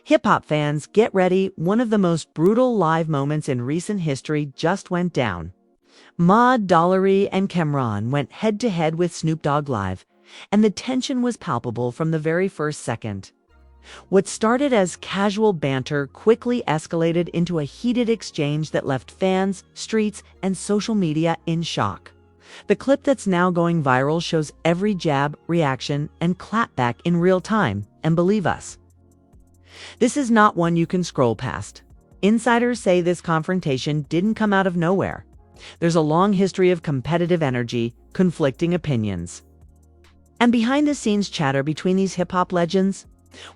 Hip-hop fans, get ready, one of the most brutal live moments in recent history just went down. Mase and Camron went head-to-head with Snoop Dogg live, and the tension was palpable from the very first second. What started as casual banter quickly escalated into a heated exchange that left fans, streets, and social media in shock. The clip that's now going viral shows every jab, reaction, and clapback in real time, and believe us, this is not one you can scroll past. Insiders say this confrontation didn't come out of nowhere. There's a long history of competitive energy, conflicting opinions, and behind-the-scenes chatter between these hip-hop legends.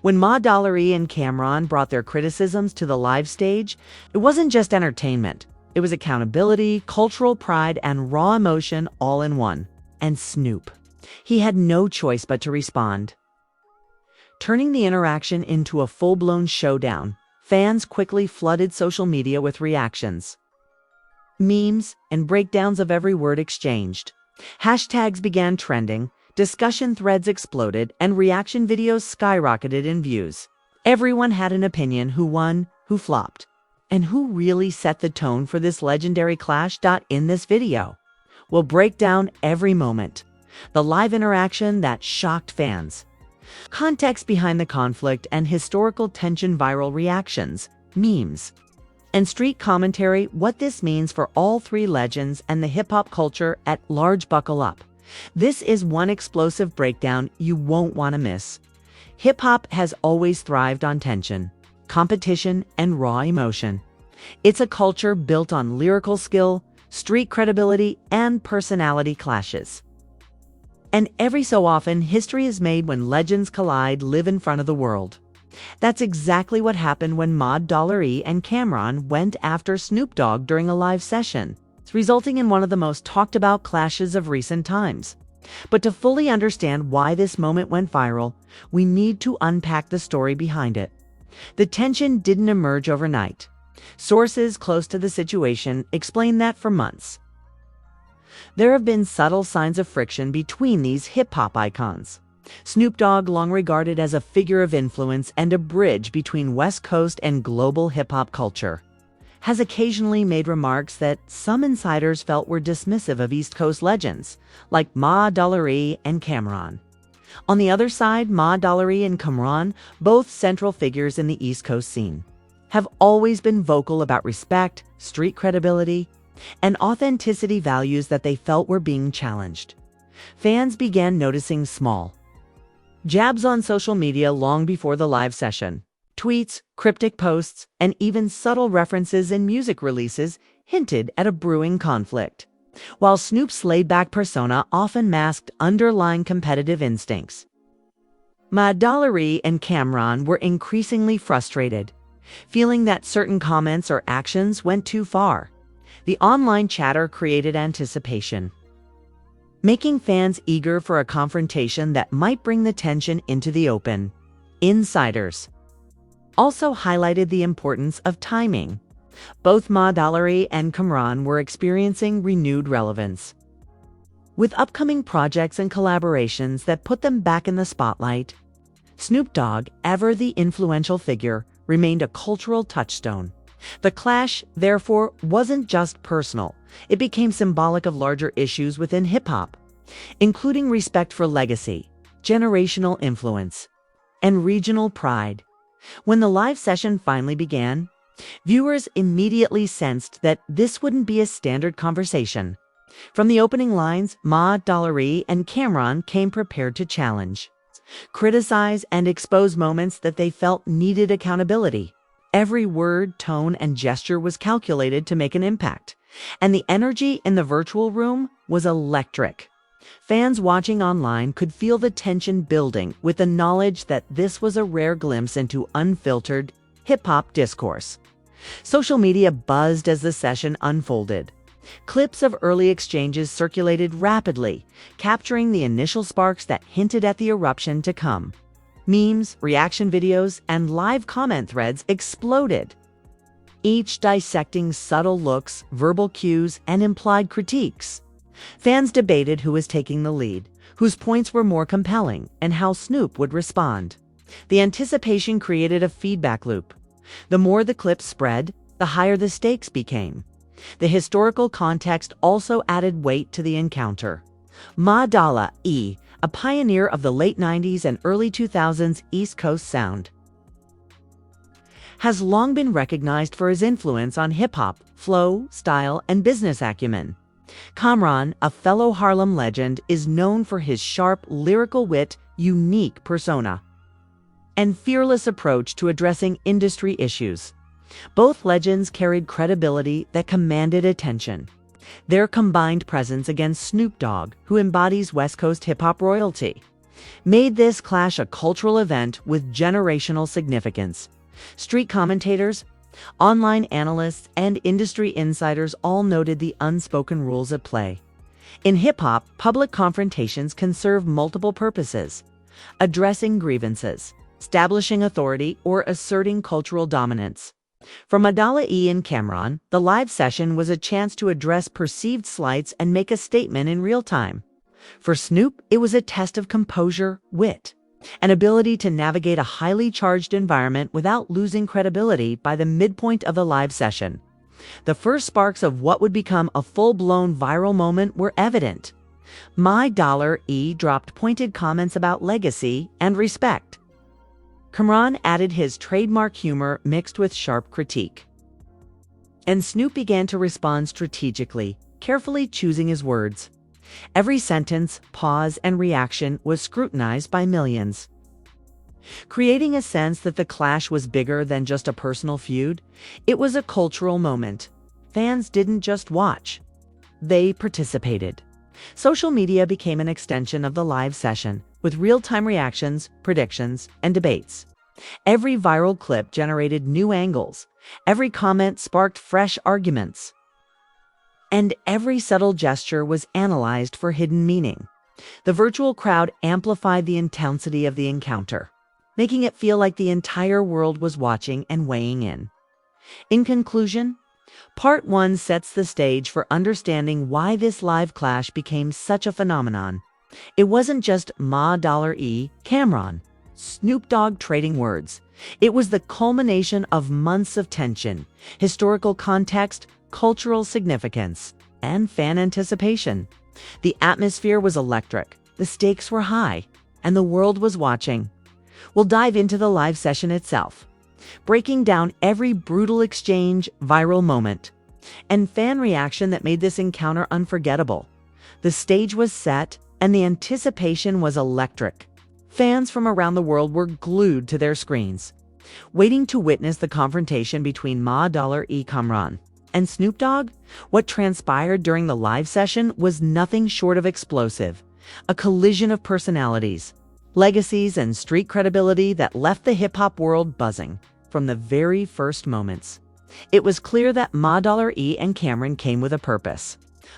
When Mase and Camron brought their criticisms to the live stage, it wasn't just entertainment. It was accountability, cultural pride, and raw emotion all in one. And Snoop, he had no choice but to respond. Turning the interaction into a full-blown showdown, fans quickly flooded social media with reactions, memes, and breakdowns of every word exchanged. Hashtags began trending, discussion threads exploded, and reaction videos skyrocketed in views. Everyone had an opinion: who won, who flopped, and who really set the tone for this legendary clash. In this video, we'll break down every moment, the live interaction that shocked fans, context behind the conflict, and historical tension, viral reactions, memes, and street commentary, what this means for all three legends and the hip-hop culture at large. Buckle up. This is one explosive breakdown you won't want to miss. Hip-hop has always thrived on tension, competition, and raw emotion. It's a culture built on lyrical skill, street credibility, and personality clashes. And every so often, history is made when legends collide, live in front of the world. That's exactly what happened when Mase and Camron went after Snoop Dogg during a live session, resulting in one of the most talked about clashes of recent times. But to fully understand why this moment went viral, we need to unpack the story behind it. The tension didn't emerge overnight. Sources close to the situation explain that for months, there have been subtle signs of friction between these hip-hop icons. Snoop Dogg, long regarded as a figure of influence and a bridge between West Coast and global hip-hop culture, has occasionally made remarks that some insiders felt were dismissive of East Coast legends, like Mase and Camron. On the other side, Mase and Camron, both central figures in the East Coast scene, have always been vocal about respect, street credibility, and authenticity, values that they felt were being challenged. Fans began noticing small jabs on social media long before the live session. Tweets, cryptic posts, and even subtle references in music releases hinted at a brewing conflict, while Snoop's laid-back persona often masked underlying competitive instincts. Mase and Camron were increasingly frustrated, feeling that certain comments or actions went too far. The online chatter created anticipation, making fans eager for a confrontation that might bring the tension into the open. Insiders also highlighted the importance of timing. Both Mase and Camron were experiencing renewed relevance, with upcoming projects and collaborations that put them back in the spotlight. Snoop Dogg, ever the influential figure, remained a cultural touchstone. The clash, therefore, wasn't just personal. It became symbolic of larger issues within hip-hop, including respect for legacy, generational influence, and regional pride. When the live session finally began, viewers immediately sensed that this wouldn't be a standard conversation. From the opening lines, Mase and Camron came prepared to challenge, criticize, and expose moments that they felt needed accountability. Every word, tone, and gesture was calculated to make an impact, and the energy in the virtual room was electric. Fans watching online could feel the tension building, with the knowledge that this was a rare glimpse into unfiltered hip-hop discourse. Social media buzzed as the session unfolded. Clips of early exchanges circulated rapidly, capturing the initial sparks that hinted at the eruption to come. Memes, reaction videos, and live comment threads exploded, each dissecting subtle looks, verbal cues, and implied critiques. Fans debated who was taking the lead, whose points were more compelling, and how Snoop would respond. The anticipation created a feedback loop. The more the clips spread, the higher the stakes became. The historical context also added weight to the encounter. Mase, a pioneer of the late 90s and early 2000s East Coast sound, has long been recognized for his influence on hip-hop, flow, style, and business acumen. Camron, a fellow Harlem legend, is known for his sharp, lyrical wit, unique persona, and fearless approach to addressing industry issues. Both legends carried credibility that commanded attention. Their combined presence against Snoop Dogg, who embodies West Coast hip-hop royalty, made this clash a cultural event with generational significance. Street commentators, online analysts, and industry insiders all noted the unspoken rules at play. In hip-hop, public confrontations can serve multiple purposes: addressing grievances, establishing authority, or asserting cultural dominance. For Mase and Camron, the live session was a chance to address perceived slights and make a statement in real time. For Snoop, it was a test of composure, wit, and ability to navigate a highly charged environment without losing credibility. By the midpoint of the live session, the first sparks of what would become a full-blown viral moment were evident. Mase dropped pointed comments about legacy and respect. Camron added his trademark humor mixed with sharp critique. And Snoop began to respond strategically, carefully choosing his words. Every sentence, pause, and reaction was scrutinized by millions, creating a sense that the clash was bigger than just a personal feud. It was a cultural moment. Fans didn't just watch, they participated. Social media became an extension of the live session, with real-time reactions, predictions, and debates. Every viral clip generated new angles. Every comment sparked fresh arguments. And every subtle gesture was analyzed for hidden meaning. The virtual crowd amplified the intensity of the encounter, making it feel like the entire world was watching and weighing in. In conclusion, Part 1 sets the stage for understanding why this live clash became such a phenomenon. It wasn't just Mase, Camron, Snoop Dogg trading words. It was the culmination of months of tension, historical context, cultural significance, and fan anticipation. The atmosphere was electric, the stakes were high, and the world was watching. We'll dive into the live session itself, breaking down every brutal exchange, viral moment, and fan reaction that made this encounter unforgettable. The stage was set, and the anticipation was electric. Fans from around the world were glued to their screens, waiting to witness the confrontation between Mase Camron and Snoop Dogg. What transpired during the live session was nothing short of explosive, a collision of personalities, legacies, and street credibility that left the hip-hop world buzzing from the very first moments. It was clear that Mase and Camron came with a purpose.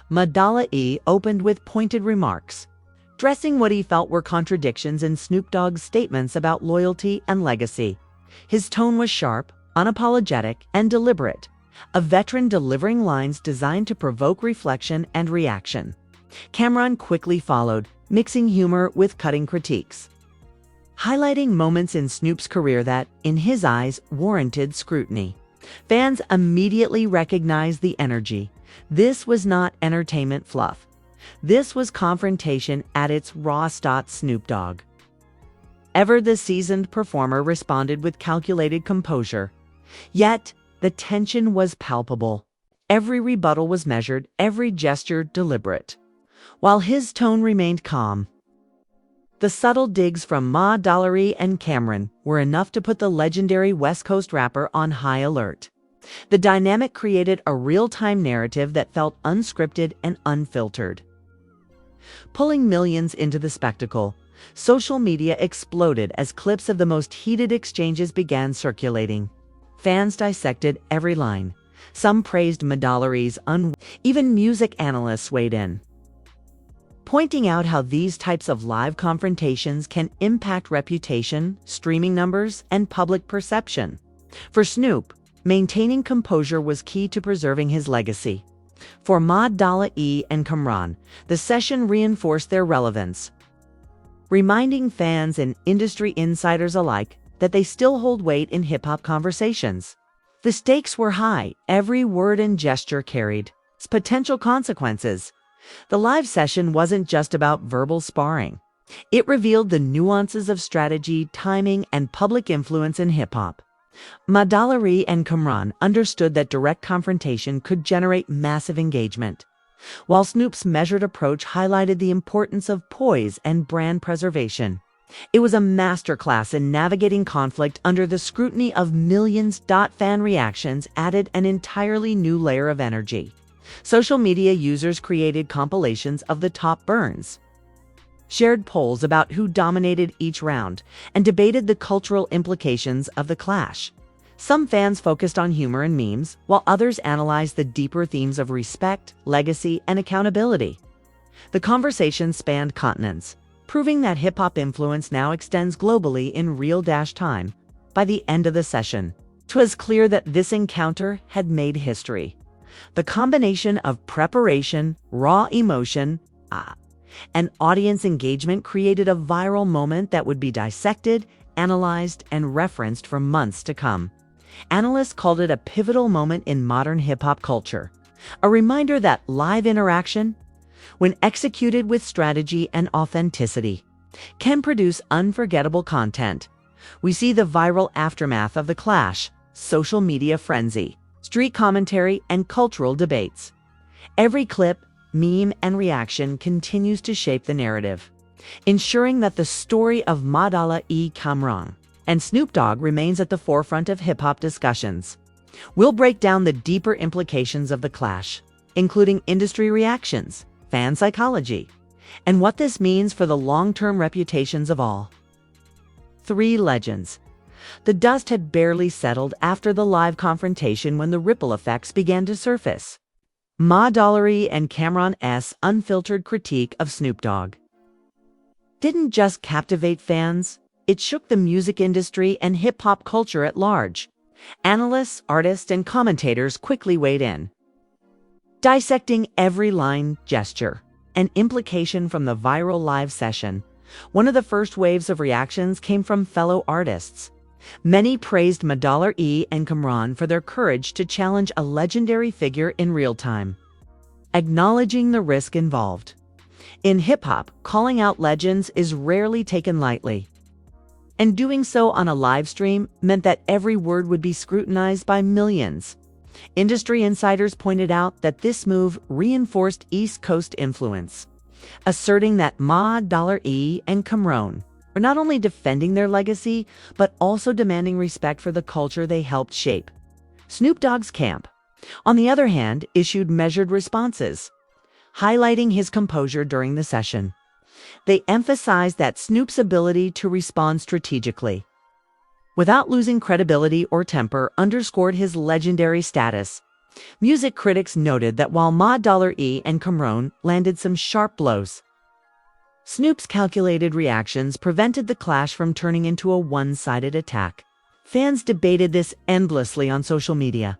Mase opened with pointed remarks, addressing what he felt were contradictions in Snoop Dogg's statements about loyalty and legacy. His tone was sharp, unapologetic, and deliberate, a veteran delivering lines designed to provoke reflection and reaction. Camron quickly followed, mixing humor with cutting critiques, highlighting moments in Snoop's career that, in his eyes, warranted scrutiny. Fans immediately recognized the energy. This was not entertainment fluff. This was confrontation at its raw. Snoop Dogg, ever the seasoned performer, responded with calculated composure. Yet, the tension was palpable. Every rebuttal was measured, every gesture deliberate, while his tone remained calm. The subtle digs from Mase and Camron were enough to put the legendary West Coast rapper on high alert. The dynamic created a real-time narrative that felt unscripted and unfiltered, pulling millions into the spectacle. Social media exploded as clips of the most heated exchanges began circulating. Fans dissected every line. Some praised Mase's even music analysts weighed in, pointing out how these types of live confrontations can impact reputation, streaming numbers, and public perception. For Snoop, maintaining composure was key to preserving his legacy. For Mase and Camron, the session reinforced their relevance. reminding fans and industry insiders alike that they still hold weight in hip-hop conversations. The stakes were high, every word and gesture carried its potential consequences. The live session wasn't just about verbal sparring. It revealed the nuances of strategy, timing, and public influence in hip-hop. Mase and Camron understood that direct confrontation could generate massive engagement, while Snoop's measured approach highlighted the importance of poise and brand preservation. It was a masterclass in navigating conflict under the scrutiny of millions. Fan reactions added an entirely new layer of energy. Social media users created compilations of the top burns, shared polls about who dominated each round, and debated the cultural implications of the clash. Some fans focused on humor and memes, while others analyzed the deeper themes of respect, legacy, and accountability. The conversation spanned continents, proving that hip-hop influence now extends globally in real-time. By the end of the session, it was clear that this encounter had made history. The combination of preparation, raw emotion, and audience engagement created a viral moment that would be dissected, analyzed, and referenced for months to come. Analysts called it a pivotal moment in modern hip-hop culture, a reminder that live interaction, when executed with strategy and authenticity, can produce unforgettable content. We see the viral aftermath of the clash, social media frenzy, street commentary, and cultural debates. Every clip, meme, and reaction continues to shape the narrative, ensuring that the story of Mase and Camron and Snoop Dogg remains at the forefront of hip-hop discussions. We'll break down the deeper implications of the clash, including industry reactions, fan psychology, and what this means for the long-term reputations of all three legends. The dust had barely settled after the live confrontation when the ripple effects began to surface. Mase and Camron's unfiltered critique of Snoop Dogg didn't just captivate fans, it shook the music industry and hip-hop culture at large. Analysts, artists, and commentators quickly weighed in, dissecting every line, gesture, and implication from the viral live session. One of the first waves of reactions came from fellow artists. Many praised Mase and Camron for their courage to challenge a legendary figure in real time, acknowledging the risk involved. In hip-hop, calling out legends is rarely taken lightly, and doing so on a live stream meant that every word would be scrutinized by millions. Industry insiders pointed out that this move reinforced East Coast influence, asserting that Mase and Camron were not only defending their legacy, but also demanding respect for the culture they helped shape. Snoop Dogg's camp, on the other hand, issued measured responses, highlighting his composure during the session. They emphasized that Snoop's ability to respond strategically, without losing credibility or temper, underscored his legendary status. Music critics noted that while Mase and Camron landed some sharp blows, Snoop's calculated reactions prevented the clash from turning into a one-sided attack. Fans debated this endlessly on social media,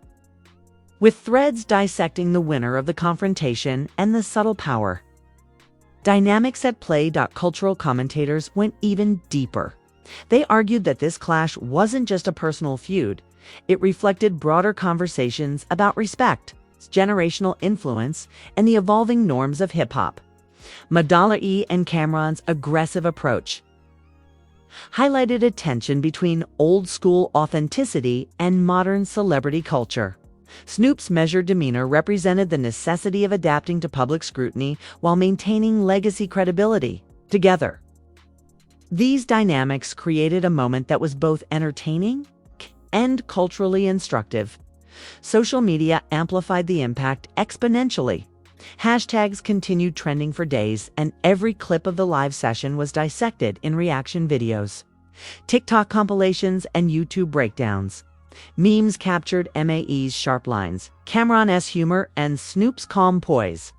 with threads dissecting the winner of the confrontation and the subtle power dynamics at play. Cultural commentators went even deeper. They argued that this clash wasn't just a personal feud. It reflected broader conversations about respect, generational influence, and the evolving norms of hip-hop. Mase and Camron's aggressive approach highlighted a tension between old-school authenticity and modern celebrity culture. Snoop's measured demeanor represented the necessity of adapting to public scrutiny while maintaining legacy credibility. Together, these dynamics created a moment that was both entertaining and culturally instructive. Social media amplified the impact exponentially. Hashtags continued trending for days, and every clip of the live session was dissected in reaction videos, TikTok compilations, and YouTube breakdowns. Memes captured Mase's sharp lines, Camron's humor, and Snoop's calm poise,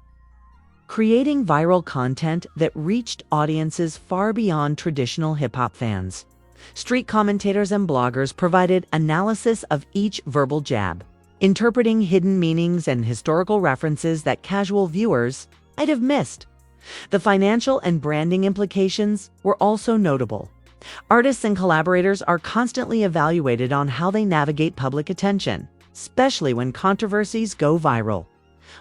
creating viral content that reached audiences far beyond traditional hip-hop fans. Street commentators and bloggers provided analysis of each verbal jab, interpreting hidden meanings and historical references that casual viewers might have missed. The financial and branding implications were also notable. Artists and collaborators are constantly evaluated on how they navigate public attention, especially when controversies go viral.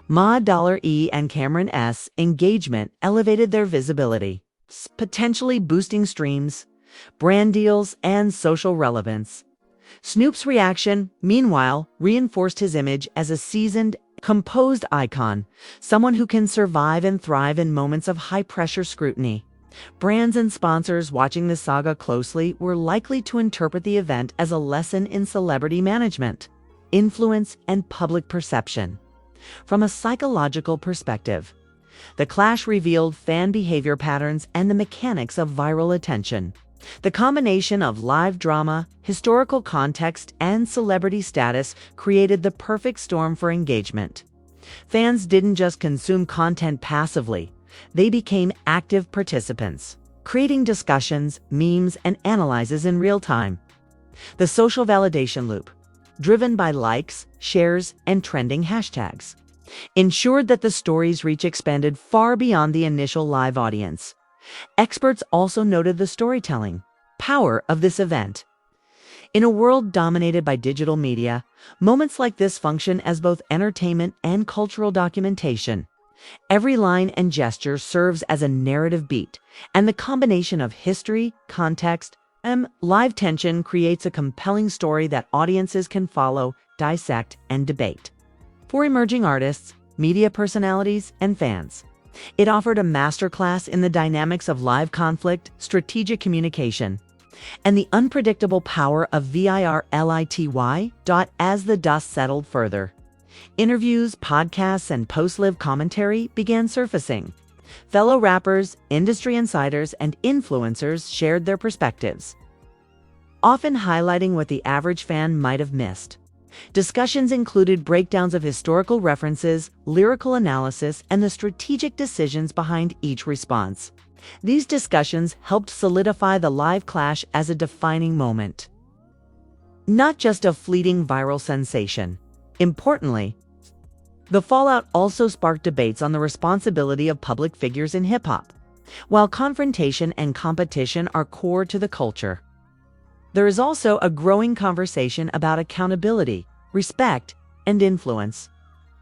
Ma$E and Camron's engagement elevated their visibility, potentially boosting streams, brand deals, and social relevance. Snoop's reaction, meanwhile, reinforced his image as a seasoned, composed icon, someone who can survive and thrive in moments of high-pressure scrutiny. Brands and sponsors watching the saga closely were likely to interpret the event as a lesson in celebrity management, influence, and public perception. From a psychological perspective, the clash revealed fan behavior patterns and the mechanics of viral attention. The combination of live drama, historical context, and celebrity status created the perfect storm for engagement. Fans didn't just consume content passively, they became active participants, creating discussions, memes, and analyses in real time. The social validation loop, driven by likes, shares, and trending hashtags, ensured that the story's reach expanded far beyond the initial live audience. Experts also noted the storytelling power of this event. In a world dominated by digital media, moments like this function as both entertainment and cultural documentation. Every line and gesture serves as a narrative beat, and the combination of history, context, and live tension creates a compelling story that audiences can follow, dissect, and debate. For emerging artists, media personalities, and fans, it offered a masterclass in the dynamics of live conflict, strategic communication, and the unpredictable power of virality. As the dust settled further, interviews, podcasts, and post-live commentary began surfacing. Fellow rappers, industry insiders, and influencers shared their perspectives, often highlighting what the average fan might have missed. Discussions included breakdowns of historical references, lyrical analysis, and the strategic decisions behind each response. These discussions helped solidify the live clash as a defining moment, not just a fleeting viral sensation. Importantly, the fallout also sparked debates on the responsibility of public figures in hip-hop. While confrontation and competition are core to the culture, there is also a growing conversation about accountability, respect, and influence.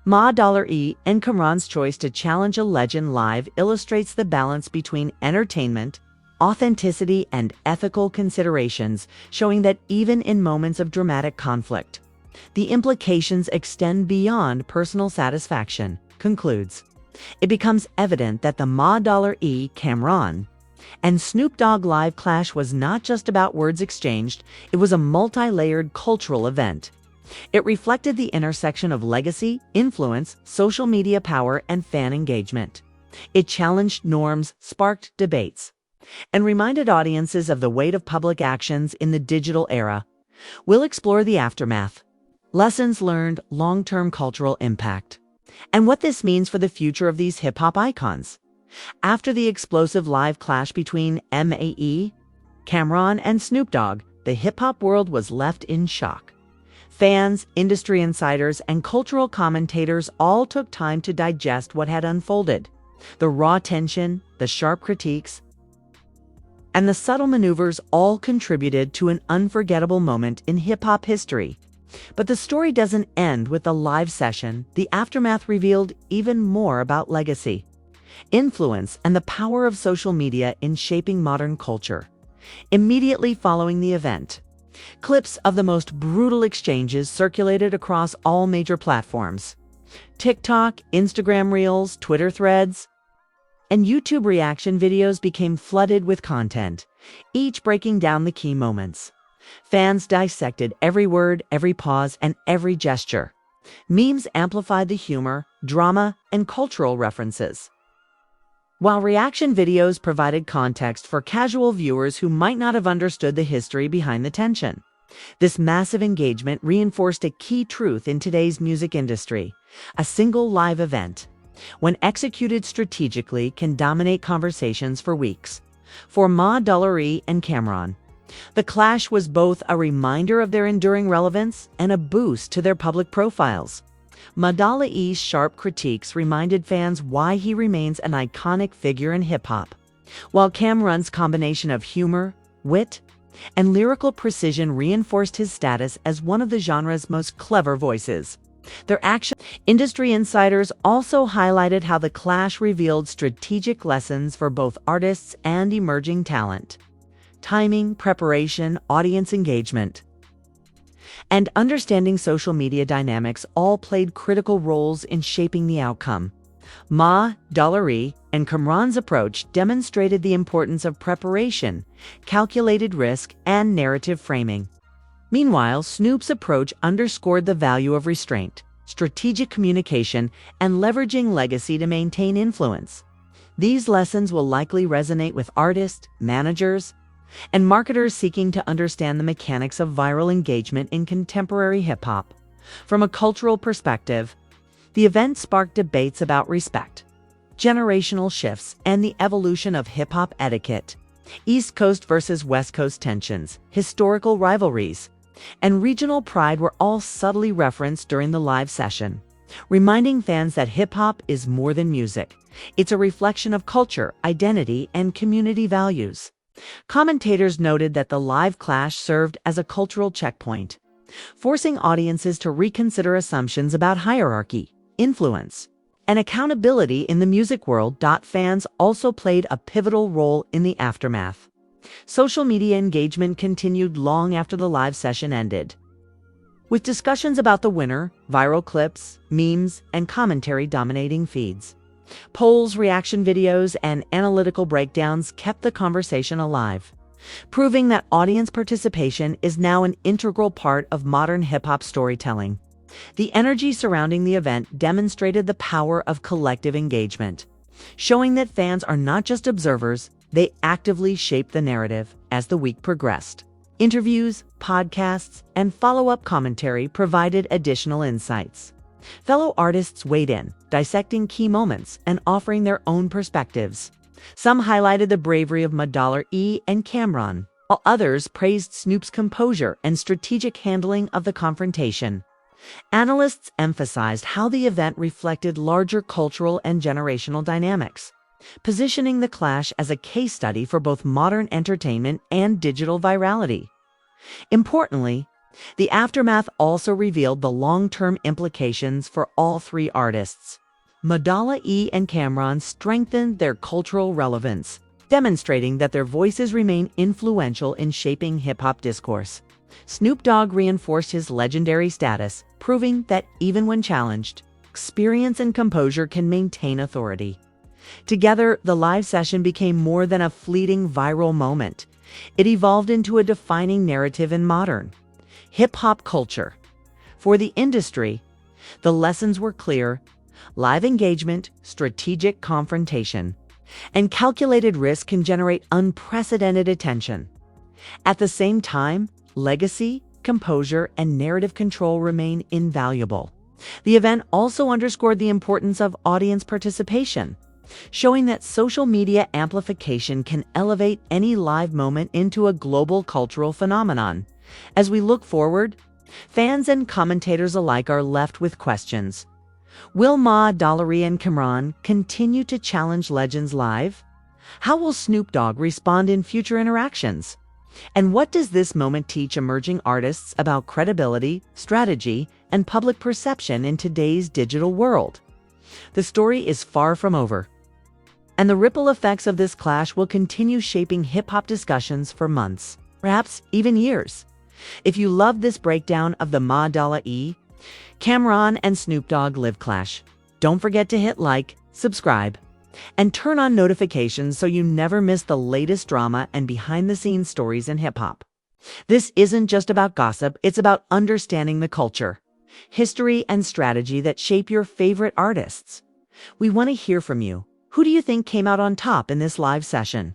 Ma$E and Camron's choice to challenge a legend live illustrates the balance between entertainment, authenticity, and ethical considerations, showing that even in moments of dramatic conflict, the implications extend beyond personal satisfaction. Concludes. It becomes evident that the Ma$E, Camron, and Snoop Dogg live clash was not just about words exchanged, it was a multi-layered cultural event. It reflected the intersection of legacy, influence, social media power, and fan engagement. It challenged norms, sparked debates, and reminded audiences of the weight of public actions in the digital era. We'll explore the aftermath, lessons learned, long-term cultural impact, and what this means for the future of these hip-hop icons. After the explosive live clash between Mase, Camron, and Snoop Dogg, the hip-hop world was left in shock. Fans, industry insiders, and cultural commentators all took time to digest what had unfolded. The raw tension, the sharp critiques, and the subtle maneuvers all contributed to an unforgettable moment in hip-hop history. But the story doesn't end with the live session. The aftermath revealed even more about legacy, influence, and the power of social media in shaping modern culture. Immediately following the event, clips of the most brutal exchanges circulated across all major platforms. TikTok, Instagram Reels, Twitter threads, and YouTube reaction videos became flooded with content, each breaking down the key moments. Fans dissected every word, every pause, and every gesture. Memes amplified the humor, drama, and cultural references, while reaction videos provided context for casual viewers who might not have understood the history behind the tension. This massive engagement reinforced a key truth in today's music industry. A single live event, when executed strategically, can dominate conversations for weeks. For Ma$E and Camron, the clash was both a reminder of their enduring relevance and a boost to their public profiles. Madala E's sharp critiques reminded fans why he remains an iconic figure in hip-hop, while Camron's combination of humor, wit, and lyrical precision reinforced his status as one of the genre's most clever voices. Their action industry insiders also highlighted how the clash revealed strategic lessons for both artists and emerging talent. Timing, preparation, audience engagement, and understanding social media dynamics all played critical roles in shaping the outcome. Mase and Camron's approach demonstrated the importance of preparation, calculated risk, and narrative framing. Meanwhile, Snoop's approach underscored the value of restraint, strategic communication, and leveraging legacy to maintain influence. These lessons will likely resonate with artists, managers, and marketers seeking to understand the mechanics of viral engagement in contemporary hip-hop. From a cultural perspective, the event sparked debates about respect, generational shifts, and the evolution of hip-hop etiquette. East Coast versus West Coast tensions, historical rivalries, and regional pride were all subtly referenced during the live session, reminding fans that hip-hop is more than music. It's a reflection of culture, identity, and community values. Commentators noted that the live clash served as a cultural checkpoint, forcing audiences to reconsider assumptions about hierarchy, influence, and accountability in the music world. Fans also played a pivotal role in the aftermath. Social media engagement continued long after the live session ended, with discussions about the winner, viral clips, memes, and commentary dominating feeds. Polls, reaction videos, and analytical breakdowns kept the conversation alive, proving that audience participation is now an integral part of modern hip-hop storytelling. The energy surrounding the event demonstrated the power of collective engagement, showing that fans are not just observers, they actively shape the narrative as the week progressed. Interviews, podcasts, and follow-up commentary provided additional insights. Fellow artists weighed in, dissecting key moments and offering their own perspectives. Some highlighted the bravery of Madala E and Camron, while others praised Snoop's composure and strategic handling of the confrontation. Analysts emphasized how the event reflected larger cultural and generational dynamics, positioning the clash as a case study for both modern entertainment and digital virality. Importantly, the aftermath also revealed the long-term implications for all three artists. Madala E and Camron strengthened their cultural relevance, demonstrating that their voices remain influential in shaping hip-hop discourse. Snoop Dogg reinforced his legendary status, proving that even when challenged, experience and composure can maintain authority. Together, the live session became more than a fleeting viral moment. It evolved into a defining narrative in modern hip-hop culture. For the industry, the lessons were clear: live engagement, strategic confrontation, and calculated risk can generate unprecedented attention. At the same time, legacy, composure, and narrative control remain invaluable. The event also underscored the importance of audience participation, showing that social media amplification can elevate any live moment into a global cultural phenomenon. As we look forward, fans and commentators alike are left with questions. Will Madala and Camron continue to challenge legends live? How will Snoop Dogg respond in future interactions? And what does this moment teach emerging artists about credibility, strategy, and public perception in today's digital world? The story is far from over, and the ripple effects of this clash will continue shaping hip-hop discussions for months, perhaps even years. If you love this breakdown of the Madala E, Camron, and Snoop Dogg live clash, don't forget to hit like, subscribe, and turn on notifications so you never miss the latest drama and behind-the-scenes stories in hip-hop. This isn't just about gossip, it's about understanding the culture, history, and strategy that shape your favorite artists. We want to hear from you. Who do you think came out on top in this live session?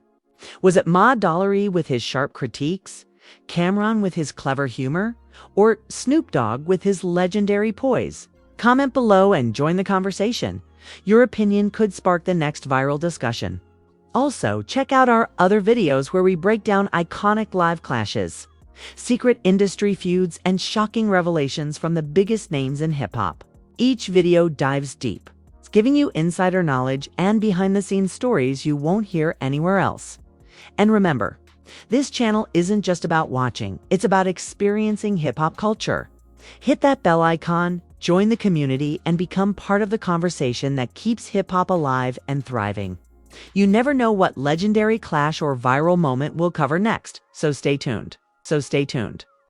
Was it Madala with his sharp critiques, Camron with his clever humor, or Snoop Dogg with his legendary poise? Comment below and join the conversation. Your opinion could spark the next viral discussion. Also, check out our other videos where we break down iconic live clashes, secret industry feuds, and shocking revelations from the biggest names in hip-hop. Each video dives deep, giving you insider knowledge and behind-the-scenes stories you won't hear anywhere else. And remember, this channel isn't just about watching, it's about experiencing hip-hop culture. Hit that bell icon, join the community, and become part of the conversation that keeps hip-hop alive and thriving. You never know what legendary clash or viral moment we'll cover next, so stay tuned.